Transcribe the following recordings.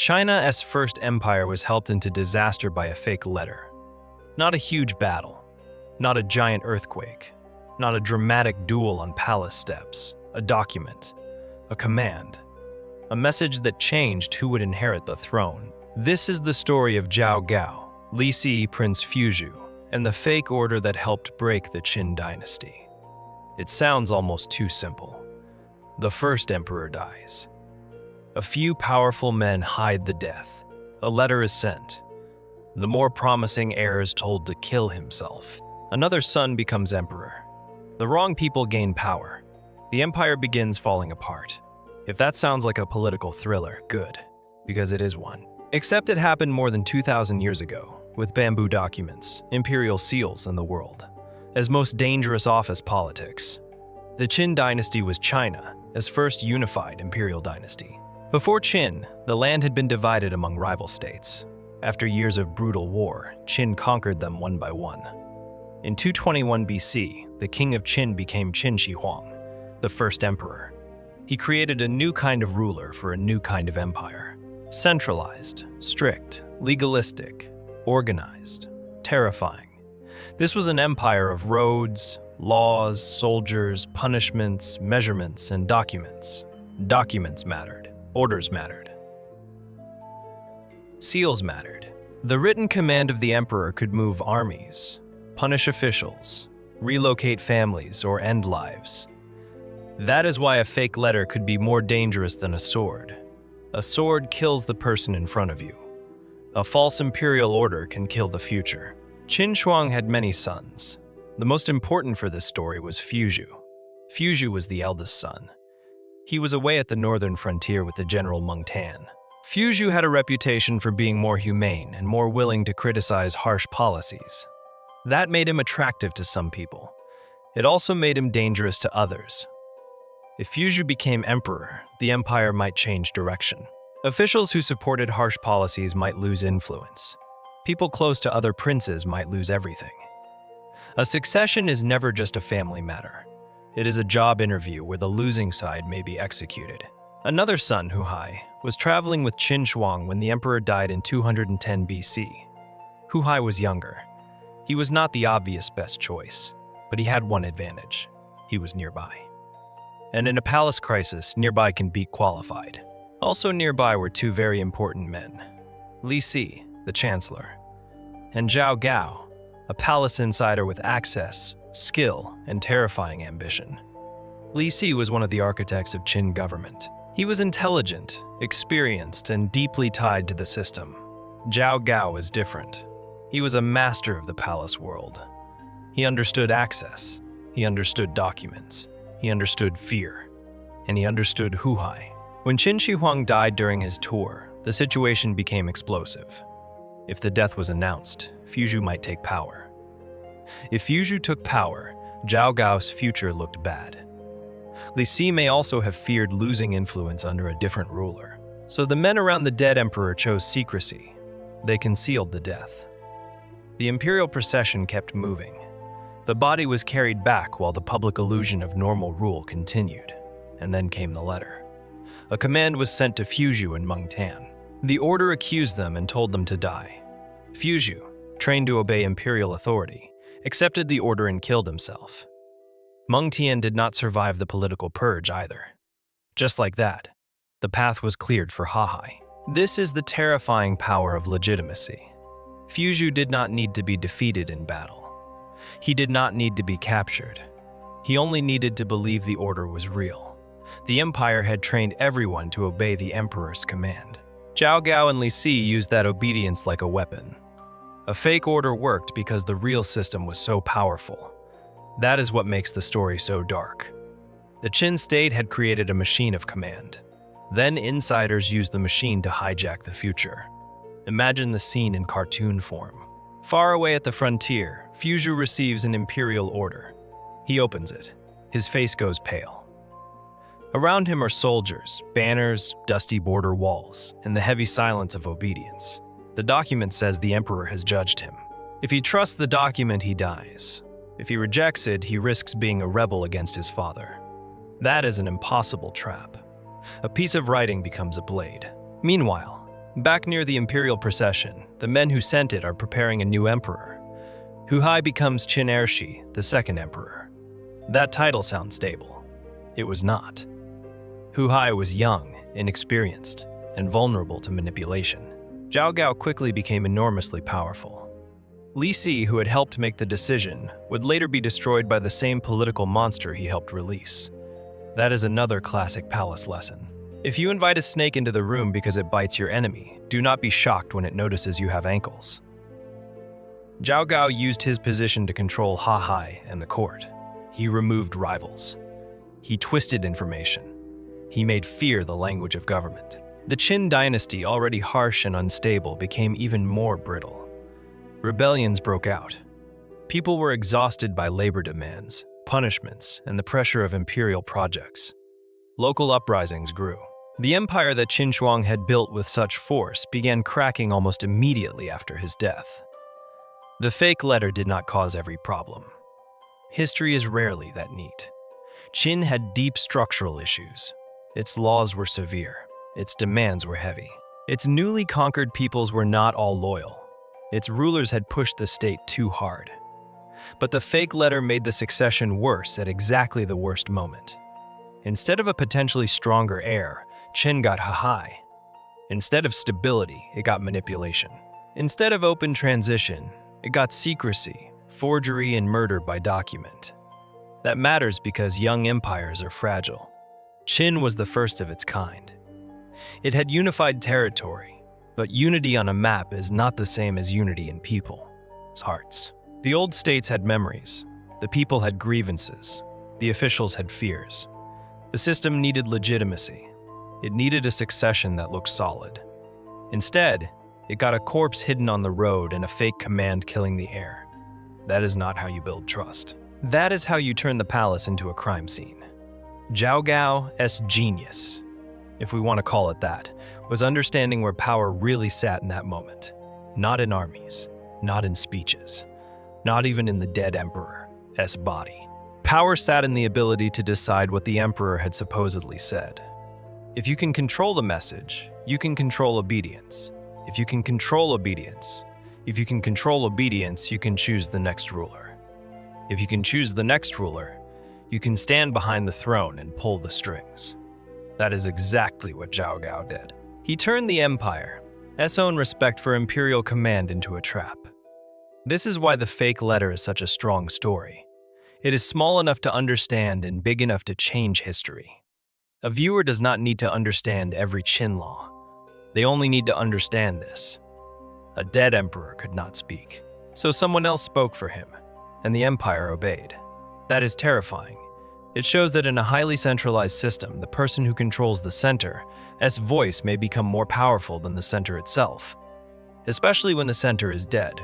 China's first empire was helped into disaster by a fake letter. Not a huge battle, not a giant earthquake, not a dramatic duel on palace steps, a document, a command, a message that changed who would inherit the throne. This is the story of Zhao Gao, Li Si, Prince Fuzhou, and the fake order that helped break the Qin dynasty. It sounds almost too simple. The first emperor dies. A few powerful men hide the death. A letter is sent. The more promising heir is told to kill himself. Another son becomes emperor. The wrong people gain power. The empire begins falling apart. If that sounds like a political thriller, good, because it is one. Except it happened more than 2,000 years ago, with bamboo documents, imperial seals, and the world. As most dangerous office politics. The Qin dynasty was China's first unified imperial dynasty. Before Qin, the land had been divided among rival states. After years of brutal war, Qin conquered them one by one. In 221 BC, the king of Qin became Qin Shi Huang, the first emperor. He created a new kind of ruler for a new kind of empire. Centralized, strict, legalistic, organized, terrifying. This was an empire of roads, laws, soldiers, punishments, measurements, and documents. Documents mattered. Orders mattered. Seals mattered. The written command of the emperor could move armies, punish officials, relocate families, or end lives. That is why a fake letter could be more dangerous than a sword. A sword kills the person in front of you. A false imperial order can kill the future. Qin Shi Huang had many sons. The most important for this story was Fuzhou. Fuzhou was the eldest son. He was away at the northern frontier with the general Meng Tan. Fuzhou had a reputation for being more humane and more willing to criticize harsh policies. That made him attractive to some people. It also made him dangerous to others. If Fuzhou became emperor, the empire might change direction. Officials who supported harsh policies might lose influence. People close to other princes might lose everything. A succession is never just a family matter. It is a job interview where the losing side may be executed. Another son, Huhai, was traveling with Qin Shi Huang when the emperor died in 210 BC. Huhai was younger. He was not the obvious best choice, but he had one advantage. He was nearby. And in a palace crisis, nearby can beat qualified. Also nearby were two very important men. Li Si, the chancellor, and Zhao Gao, a palace insider with access, skill, and terrifying ambition. Li Si was one of the architects of Qin government. He was intelligent, experienced, and deeply tied to the system. Zhao Gao was different. He was a master of the palace world. He understood access, he understood documents, he understood fear, and he understood Huhai. When Qin Shi Huang died during his tour, the situation became explosive. If the death was announced, Fuzhou might take power. If Fuzhou took power, Zhao Gao's future looked bad. Li Si may also have feared losing influence under a different ruler. So the men around the dead emperor chose secrecy. They concealed the death. The imperial procession kept moving. The body was carried back while the public illusion of normal rule continued. And then came the letter. A command was sent to Fuzhou and Meng Tan. The order accused them and told them to die. Fuzhou, trained to obey imperial authority, accepted the order and killed himself. Meng Tian did not survive the political purge either. Just like that, the path was cleared for Huhai. This is the terrifying power of legitimacy. Fuzhou did not need to be defeated in battle. He did not need to be captured. He only needed to believe the order was real. The empire had trained everyone to obey the emperor's command. Zhao Gao and Li Si used that obedience like a weapon. A fake order worked because the real system was so powerful. That is what makes the story so dark. The Qin state had created a machine of command. Then insiders used the machine to hijack the future. Imagine the scene in cartoon form. Far away at the frontier, Fuzhou receives an imperial order. He opens it. His face goes pale. Around him are soldiers, banners, dusty border walls, and the heavy silence of obedience. The document says the emperor has judged him. If he trusts the document, he dies. If he rejects it, he risks being a rebel against his father. That is an impossible trap. A piece of writing becomes a blade. Meanwhile, Back near the imperial procession, the men who sent it are preparing a new emperor. Hu Hai becomes Qin Shi, the second emperor. That title sounds stable. It was not. Hu Hai was young, inexperienced, and vulnerable to manipulation. Zhao Gao quickly became enormously powerful. Li Si, who had helped make the decision, would later be destroyed by the same political monster he helped release. That is another classic palace lesson. If you invite a snake into the room because it bites your enemy, do not be shocked when it notices you have ankles. Zhao Gao used his position to control Hu Hai and the court. He removed rivals. He twisted information. He made fear the language of government. The Qin dynasty, already harsh and unstable, became even more brittle. Rebellions broke out. People were exhausted by labor demands, punishments, and the pressure of imperial projects. Local uprisings grew. The empire that Qin Shi Huang had built with such force began cracking almost immediately after his death. The fake letter did not cause every problem. History is rarely that neat. Qin had deep structural issues. Its laws were severe. Its demands were heavy. Its newly conquered peoples were not all loyal. Its rulers had pushed the state too hard. But the fake letter made the succession worse at exactly the worst moment. Instead of a potentially stronger heir, Qin got Hu Hai. Instead of stability, it got manipulation. Instead of open transition, it got secrecy, forgery, and murder by document. That matters because young empires are fragile. Qin was the first of its kind. It had unified territory, but unity on a map is not the same as unity in people's hearts. The old states had memories. The people had grievances. The officials had fears. The system needed legitimacy. It needed a succession that looked solid. Instead, it got a corpse hidden on the road and a fake command killing the heir. That is not how you build trust. That is how you turn the palace into a crime scene. Zhao Gao's genius, if we want to call it that, was understanding where power really sat in that moment. Not in armies, not in speeches, not even in the dead emperor's body. Power sat in the ability to decide what the emperor had supposedly said. If you can control the message, you can control obedience. If you can control obedience, you can choose the next ruler. If you can choose the next ruler, you can stand behind the throne and pull the strings. That is exactly what Zhao Gao did. He turned the empire's own respect for imperial command into a trap. This is why the fake letter is such a strong story. It is small enough to understand and big enough to change history. A viewer does not need to understand every Qin law. They only need to understand this. A dead emperor could not speak, so someone else spoke for him, and the empire obeyed. That is terrifying. It shows that in a highly centralized system, the person who controls the center's voice may become more powerful than the center itself. Especially when the center is dead.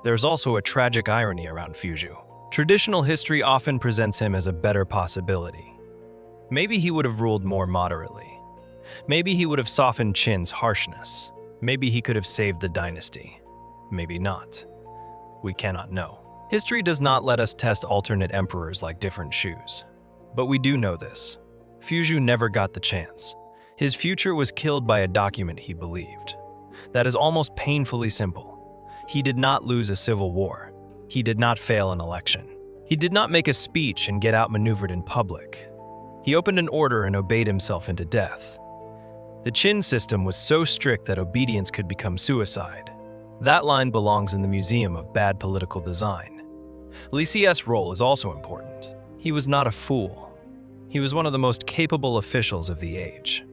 There is also a tragic irony around Fuzhou. Traditional history often presents him as a better possibility. Maybe he would have ruled more moderately. Maybe he would have softened Qin's harshness. Maybe he could have saved the dynasty. Maybe not. We cannot know. History does not let us test alternate emperors like different shoes. But we do know this. Fuzhou never got the chance. His future was killed by a document he believed. That is almost painfully simple. He did not lose a civil war. He did not fail an election. He did not make a speech and get outmaneuvered in public. He opened an order and obeyed himself into death. The Qin system was so strict that obedience could become suicide. That line belongs in the Museum of Bad Political Design. Li Si's role is also important. He was not a fool. He was one of the most capable officials of the age.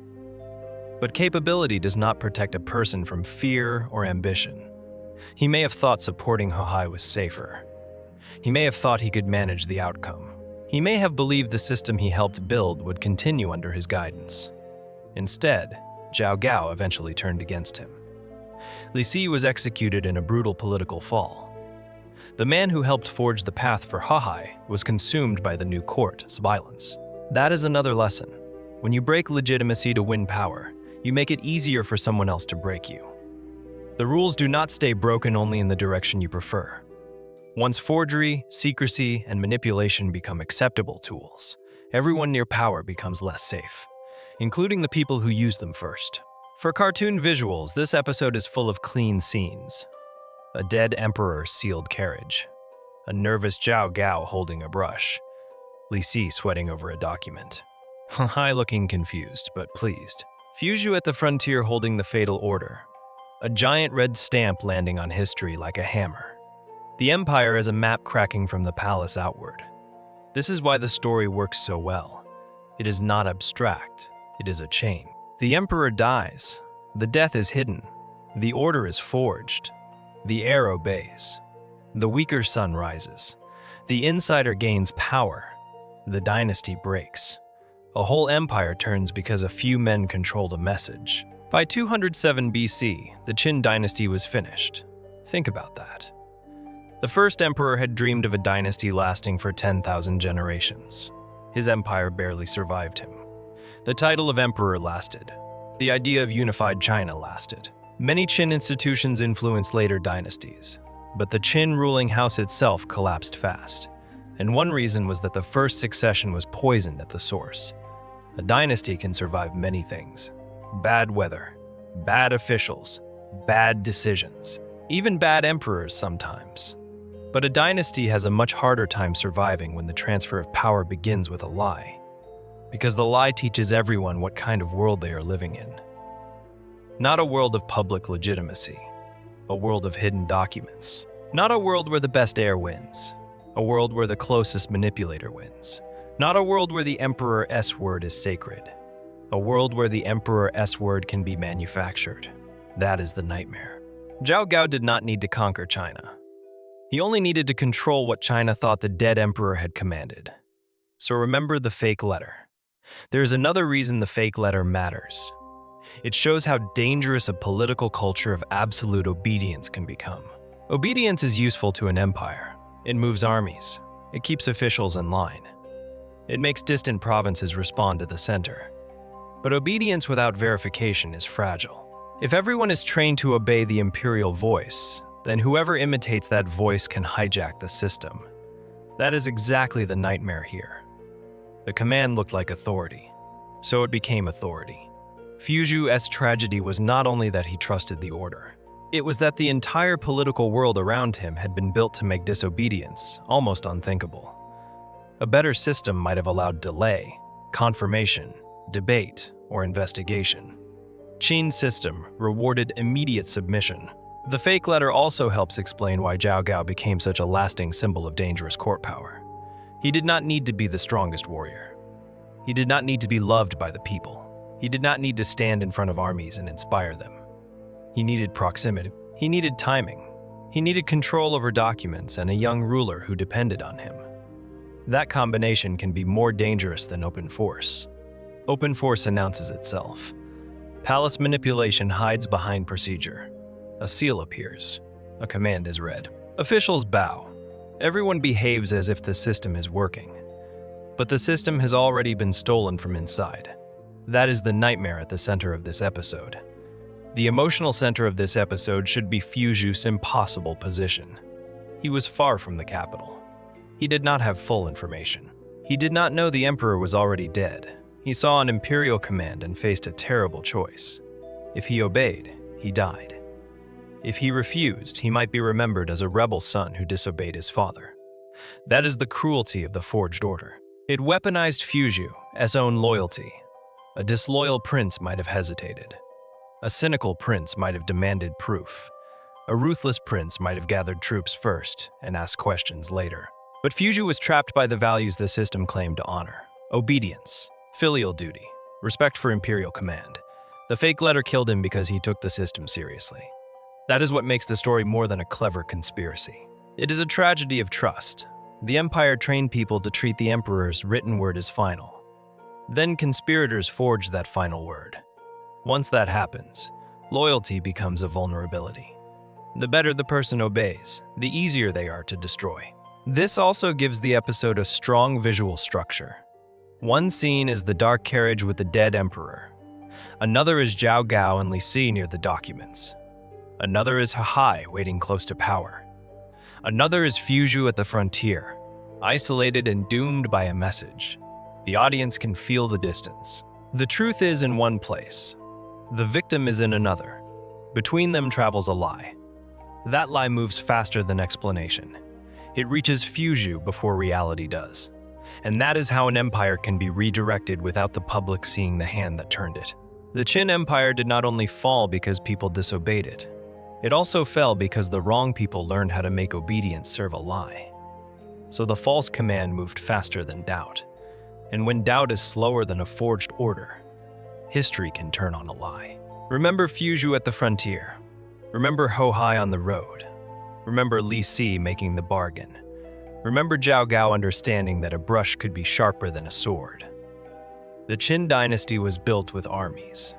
But capability does not protect a person from fear or ambition. He may have thought supporting Hu Hai was safer. He may have thought he could manage the outcome. He may have believed the system he helped build would continue under his guidance. Instead, Zhao Gao eventually turned against him. Li Si was executed in a brutal political fall. The man who helped forge the path for Hu Hai was consumed by the new court's violence. That is another lesson. When you break legitimacy to win power, you make it easier for someone else to break you. The rules do not stay broken only in the direction you prefer. Once forgery, secrecy, and manipulation become acceptable tools, everyone near power becomes less safe, including the people who use them first. For cartoon visuals, this episode is full of clean scenes. A dead emperor's sealed carriage. A nervous Zhao Gao holding a brush. Li Si sweating over a document. I looking confused, but pleased. Fuzhou at the frontier holding the fatal order. A giant red stamp landing on history like a hammer. The empire is a map cracking from the palace outward. This is why the story works so well. It is not abstract, it is a chain. The emperor dies. The death is hidden. The order is forged. The heir obeys. The weaker son rises. The insider gains power. The dynasty breaks. A whole empire turns because a few men controlled a message. By 207 BC, the Qin dynasty was finished. Think about that. The first emperor had dreamed of a dynasty lasting for 10,000 generations. His empire barely survived him. The title of emperor lasted. The idea of unified China lasted. Many Qin institutions influenced later dynasties, but the Qin ruling house itself collapsed fast. And one reason was that the first succession was poisoned at the source. A dynasty can survive many things. Bad weather, bad officials, bad decisions, even bad emperors sometimes. But a dynasty has a much harder time surviving when the transfer of power begins with a lie. Because the lie teaches everyone what kind of world they are living in. Not a world of public legitimacy. A world of hidden documents. Not a world where the best heir wins. A world where the closest manipulator wins. Not a world where the emperor's word is sacred. A world where the emperor's word can be manufactured. That is the nightmare. Zhao Gao did not need to conquer China. He only needed to control what China thought the dead emperor had commanded. So remember the fake letter. There is another reason the fake letter matters. It shows how dangerous a political culture of absolute obedience can become. Obedience is useful to an empire. It moves armies. It keeps officials in line. It makes distant provinces respond to the center. But obedience without verification is fragile. If everyone is trained to obey the imperial voice, then whoever imitates that voice can hijack the system. That is exactly the nightmare here. The command looked like authority, so it became authority. Fuzhou's tragedy was not only that he trusted the order. It was that the entire political world around him had been built to make disobedience almost unthinkable. A better system might have allowed delay, confirmation, debate, or investigation. Qin's system rewarded immediate submission. The fake letter also helps explain why Zhao Gao became such a lasting symbol of dangerous court power. He did not need to be the strongest warrior. He did not need to be loved by the people. He did not need to stand in front of armies and inspire them. He needed proximity. He needed timing. He needed control over documents and a young ruler who depended on him. That combination can be more dangerous than open force. Open force announces itself. Palace manipulation hides behind procedure. A seal appears. A command is read. Officials bow. Everyone behaves as if the system is working. But the system has already been stolen from inside. That is the nightmare at the center of this episode. The emotional center of this episode should be Fuzhou's impossible position. He was far from the capital. He did not have full information. He did not know the emperor was already dead. He saw an imperial command and faced a terrible choice. If he obeyed, he died. If he refused, he might be remembered as a rebel son who disobeyed his father. That is the cruelty of the forged order. It weaponized Fuzhou's own loyalty. A disloyal prince might have hesitated. A cynical prince might have demanded proof. A ruthless prince might have gathered troops first and asked questions later. But Fuzhou was trapped by the values the system claimed to honor: obedience, filial duty, respect for imperial command. The fake letter killed him because he took the system seriously. That is what makes the story more than a clever conspiracy. It is a tragedy of trust. The empire trained people to treat the emperor's written word as final. Then conspirators forged that final word. Once that happens, loyalty becomes a vulnerability. The better the person obeys, the easier they are to destroy. This also gives the episode a strong visual structure. One scene is the dark carriage with the dead emperor. Another is Zhao Gao and Li Si near the documents. Another is Hai waiting close to power. Another is Fuzhou at the frontier, isolated and doomed by a message. The audience can feel the distance. The truth is in one place. The victim is in another. Between them travels a lie. That lie moves faster than explanation. It reaches Fuzhou before reality does. And that is how an empire can be redirected without the public seeing the hand that turned it. The Qin Empire did not only fall because people disobeyed it. It also fell because the wrong people learned how to make obedience serve a lie. So the false command moved faster than doubt. And when doubt is slower than a forged order, history can turn on a lie. Remember Fuzhou at the frontier. Remember Ho Hai on the road. Remember Li Si making the bargain. Remember Zhao Gao understanding that a brush could be sharper than a sword. The Qin dynasty was built with armies,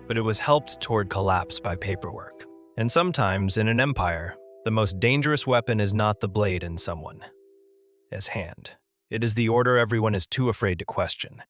but it was helped toward collapse by paperwork. And sometimes, in an empire, the most dangerous weapon is not the blade in someone's hand. It is the order everyone is too afraid to question.